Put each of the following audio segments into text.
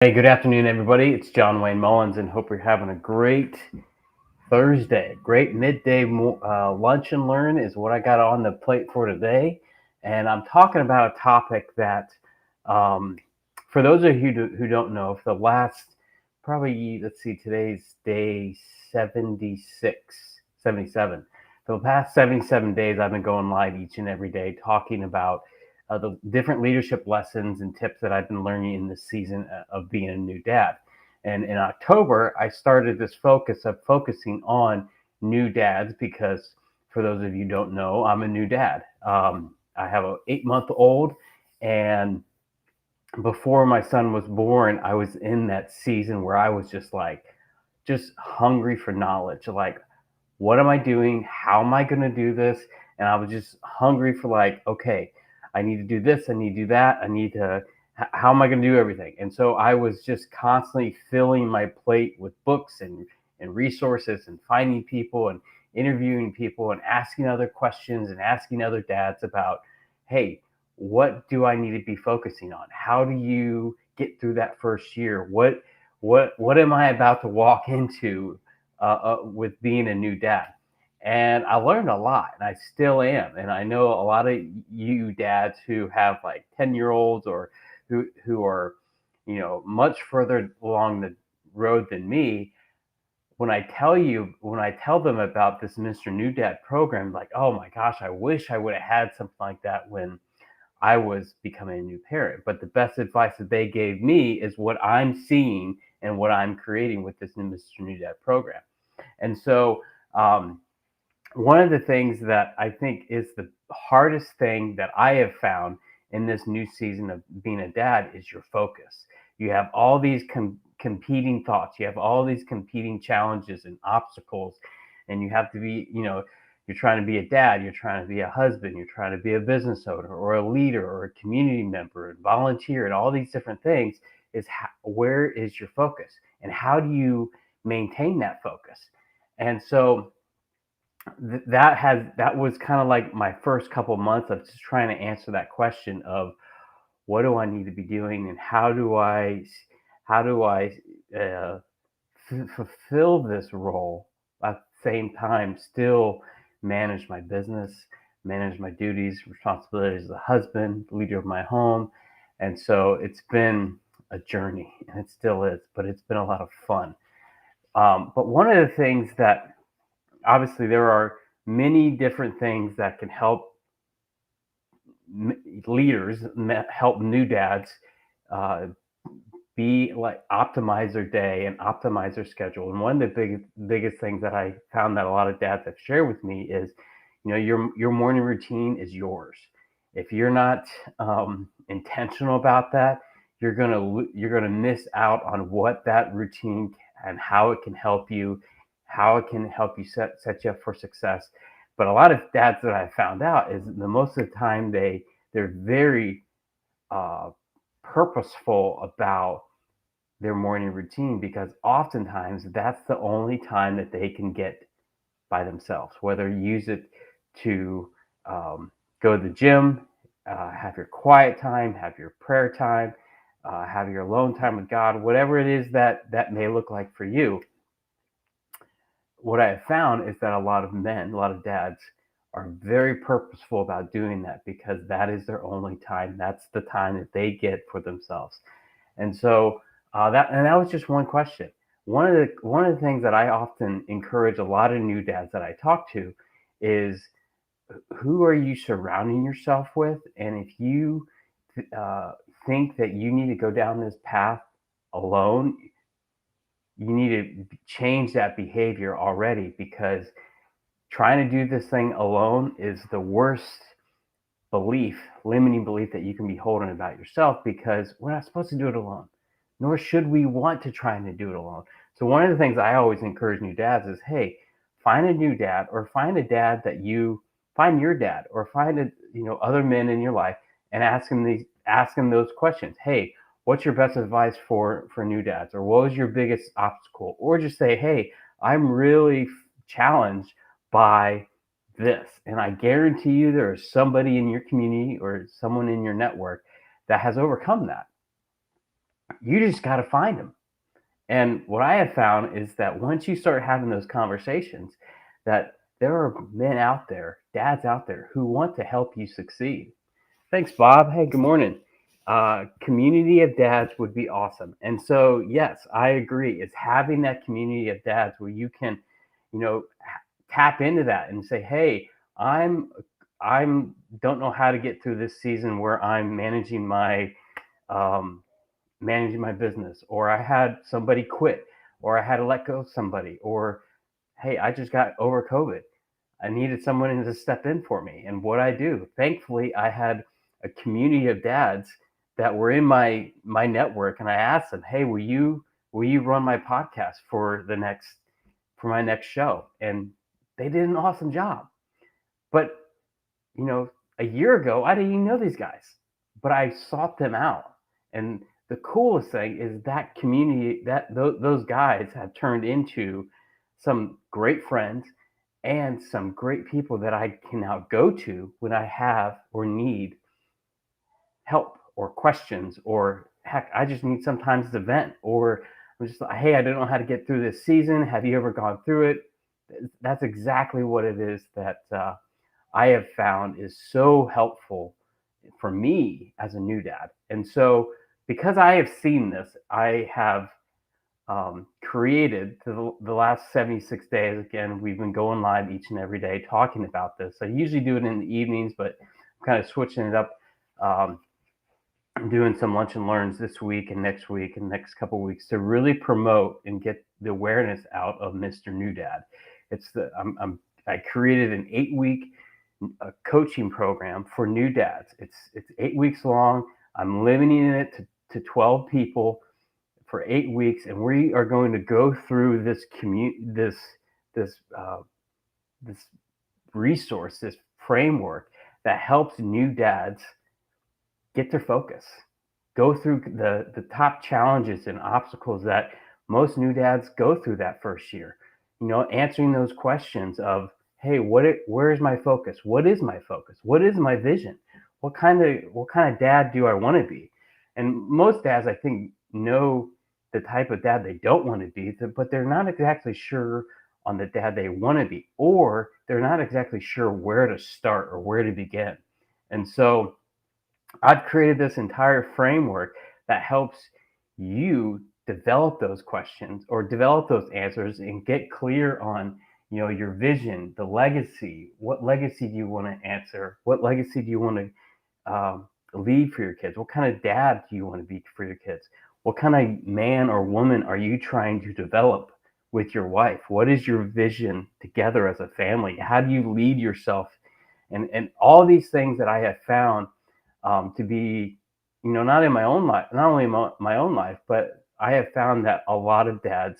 Hey, good afternoon, everybody. It's John Wayne Mullins, and hope you're having a great Thursday. Great midday lunch and learn is what I got on the plate for today. And I'm talking about a topic that, um, for those of you who don't know, for the last probably, let's see, today's day 76, 77. For the past 77 days, I've been going live each and every day talking about the different leadership lessons and tips that I've been learning in this season of being a new dad. And in October, I started this focus of focusing on new dads because, for those of you who don't know, I'm a new dad. I have an 8 month old, and before my son was born, I was in that season where I was just like, just hungry for knowledge. Like, what am I doing? How am I going to do this? And I was just hungry for, like, okay, I need to do this. I need to do that. I need to, how am I going to do everything? And so I was just constantly filling my plate with books and resources and finding people and interviewing people and asking other questions and asking other dads about, hey, what do I need to be focusing on? How do you get through that first year? What am I about to walk into with being a new dad? And I learned a lot, and I still am. And I know a lot of you dads who have like 10-year-olds or who are, much further along the road than me. When I tell them about this Mr. New Dad program, like, oh my gosh, I wish I would have had something like that when I was becoming a new parent. But the best advice that they gave me is what I'm seeing and what I'm creating with this new Mr. New Dad program. And so, one of the things that I think is the hardest thing that I have found in this new season of being a dad is your focus. You have all these competing thoughts, you have all these competing challenges and obstacles, and you have to be, you're trying to be a dad, you're trying to be a husband, you're trying to be a business owner or a leader or a community member and volunteer and all these different things. Where is your focus and how do you maintain that focus? And so, that was kind of like my first couple months of just trying to answer that question of what do I need to be doing and how do I fulfill this role at the same time still manage my business, manage my duties, responsibilities as a husband, leader of my home. And so it's been a journey, and it still is, but it's been a lot of fun. But one of the things that, obviously, there are many different things that can help leaders, help new dads uh, be like optimize their day and optimize their schedule. And one of the biggest things that I found that a lot of dads have shared with me is, your morning routine is yours. If you're not intentional about that, you're gonna miss out on what that routine and how it can help you, how it can help you set you up for success. But a lot of dads that I found out is the most of the time they're very uh, purposeful about their morning routine because oftentimes that's the only time that they can get by themselves, whether you use it to um, go to the gym, have your quiet time, have your prayer time, have your alone time with God, whatever it is that may look like for you. What I have found is that a lot of men, a lot of dads, are very purposeful about doing that because that is their only time. That's the time that they get for themselves. And so, that was just one question. One of the things that I often encourage a lot of new dads that I talk to is, who are you surrounding yourself with? And if you uh, think that you need to go down this path alone, you need to change that behavior already, because trying to do this thing alone is the worst limiting belief that you can be holding about yourself, because we're not supposed to do it alone, nor should we want to try and do it alone. So one of the things I always encourage new dads is, hey, find a new dad, or find a dad that you find your dad, or find other men in your life, and ask them those questions. Hey, what's your best advice for new dads, or what was your biggest obstacle, or just say, hey, I'm really challenged by this. And I guarantee you there is somebody in your community or someone in your network that has overcome that. You just got to find them. And what I have found is that once you start having those conversations, that there are men out there, dads out there who want to help you succeed. Thanks, Bob. Hey, good morning. Community of dads would be awesome. And so, yes, I agree. It's having that community of dads where you can, tap into that and say, hey, I'm I'm don't know how to get through this season where I'm um, managing my business, or I had somebody quit, or I had to let go of somebody, or hey, I just got over COVID. I needed someone to step in for me. And what I do, thankfully, I had a community of dads that were in my network, and I asked them, "Hey, will you run my podcast for my next show?" And they did an awesome job. But you know, a year ago, I didn't even know these guys, but I sought them out. And the coolest thing is that community, those guys have turned into some great friends and some great people that I can now go to when I have or need help or questions, or heck, I just need sometimes to vent, or I'm just like, hey, I don't know how to get through this season. Have you ever gone through it? That's exactly what it is that I have found is so helpful for me as a new dad. And so, because I have seen this, I have created the last 76 days. Again, we've been going live each and every day talking about this. I usually do it in the evenings, but I'm kind of switching it up. Um, I'm doing some lunch and learns this week and next couple of weeks to really promote and get the awareness out of Mr. New Dad. I created an 8 week coaching program for new dads. It's 8 weeks long. I'm limiting it to 12 people for 8 weeks, and we are going to go through this this resource, this framework that helps new dads get their focus, go through the top challenges and obstacles that most new dads go through that first year. Answering those questions of, hey, where is my focus? What is my focus? What is my vision? What kind of dad do I want to be? And most dads, I think, know the type of dad they don't want to be, but they're not exactly sure on the dad they want to be, or they're not exactly sure where to start or where to begin. And so I've created this entire framework that helps you develop those questions or develop those answers and get clear on, your vision, the legacy. What legacy do you want to answer? What legacy do you want to lead for your kids? What kind of dad do you want to be for your kids? What kind of man or woman are you trying to develop with your wife? What is your vision together as a family? How do you lead yourself? And all these things that I have found to be, not in my own life, not only my own life, but I have found that a lot of dads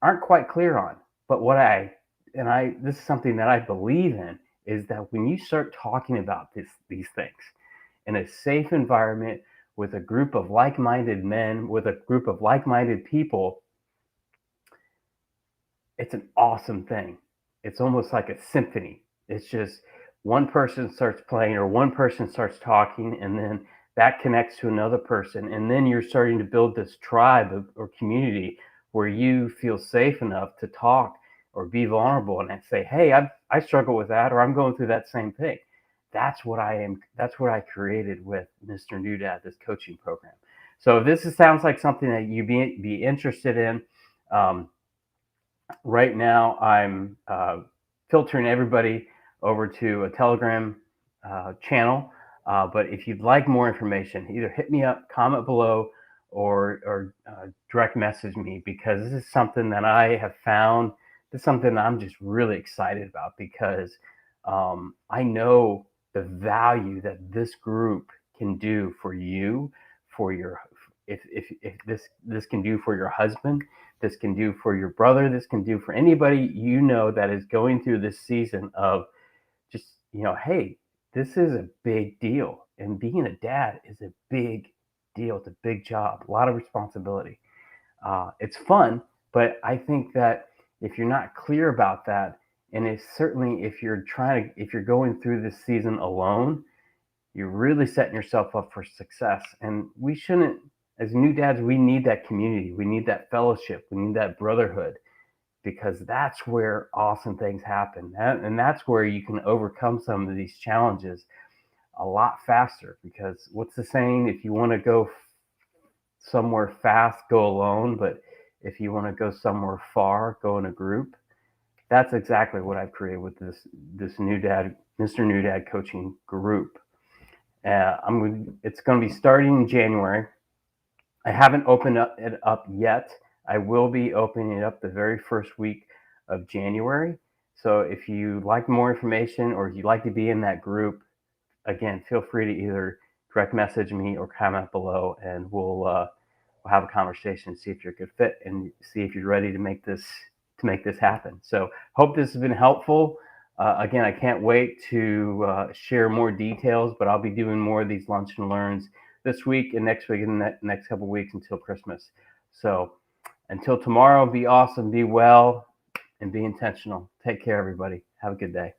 aren't quite clear on. But this is something that I believe in, is that when you start talking about these things in a safe environment with a group of like-minded men, with a group of like-minded people, it's an awesome thing. It's almost like a symphony. It's just one person starts playing or one person starts talking, and then that connects to another person. And then you're starting to build this tribe or community where you feel safe enough to talk or be vulnerable and say, hey, I struggle with that, or I'm going through that same thing. That's what I am. That's what I created with Mr. New Dad, this coaching program. So if sounds like something that you be interested in, um, right now I'm filtering everybody over to a Telegram channel. But if you'd like more information, either hit me up, comment below, or direct message me, because this is something that I have found. This is something I'm just really excited about, because I know the value that this group can do for you, for your if this can do for your husband, this can do for your brother, this can do for anybody that is going through this season of just, hey, this is a big deal. And being a dad is a big deal. It's a big job, a lot of responsibility. It's fun, but I think that if you're not clear about that, and it's certainly if you're going through this season alone, you're really setting yourself up for success. And we shouldn't as new dads, we need that community. We need that fellowship. We need that brotherhood, because that's where awesome things happen. And that's where you can overcome some of these challenges a lot faster. Because what's the saying? If you want to go somewhere fast, go alone. But if you want to go somewhere far, go in a group. That's exactly what I've created with this new dad, Mr. New Dad coaching group. It's going to be starting in January. I haven't opened it up yet. I will be opening it up the very first week of January. So if you like more information or if you'd like to be in that group, again, feel free to either direct message me or comment below, and we'll have a conversation, see if you're a good fit, and see if you're ready to make this happen. So hope this has been helpful. Again, I can't wait to share more details, but I'll be doing more of these lunch and learns this week and next week and the next couple of weeks until Christmas. So until tomorrow, be awesome, be well, and be intentional. Take care, everybody. Have a good day.